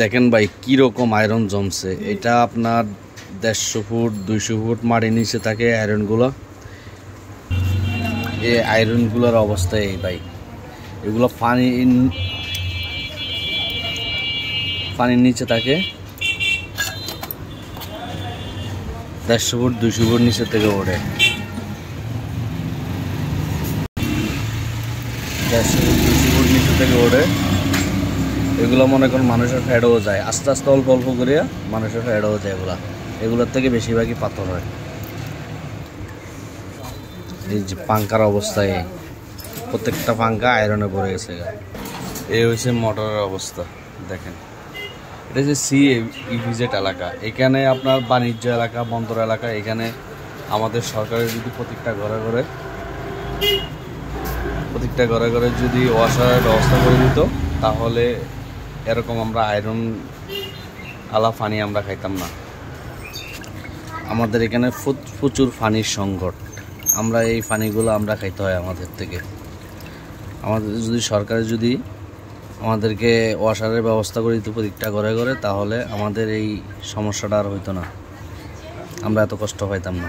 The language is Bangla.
দেখেন ভাই কীরকম আয়রন জমছে। এটা আপনার 150 ফুট 200 ফুট মাটির নিচে থাকে আয়রনগুলো। এই আয়রনগুলোর অবস্থা এই ভাই, এগুলো পানির নিচে থাকে। 150 ফুট 200 ফুট নিচে থেকে ওঠে। 150 ফুট 200 ফুট নিচে থেকে ওঠে। এগুলো মনে করেন মানুষের ফ্যাডও যায়, আস্তে আস্তে অল্প অল্প করে মানুষের ফ্যাডও যায়। এগুলোর থেকে বেশিরভাগই পাথর হয়। এই যে পাঙ্কার অবস্থায়, প্রত্যেকটা পাঙ্কা আয়রনে পড়ে গেছে। এই হচ্ছে মোটরের অবস্থা। দেখেন এটা হচ্ছে ইভিজেড এলাকা। এখানে আপনার বাণিজ্য এলাকা, বন্দর এলাকা। এখানে আমাদের সরকারের যদি প্রত্যেকটা ঘরে ঘরে যদি ওয়াশারের ব্যবস্থা করে দিত, তাহলে এরকম আমরা আয়রন আলা পানি আমরা খাইতাম না। আমাদের এখানে প্রচুর পানির সংকট। আমরা এই পানিগুলো আমরা খাইতে হয় আমাদের থেকে। আমাদের যদি সরকারে যদি আমাদেরকে ওয়াশারের ব্যবস্থা করে দিত প্রত্যেকটা ঘরে ঘরে, তাহলে আমাদের এই সমস্যাটা আর হইতো না, আমরা এত কষ্ট পাইতাম না।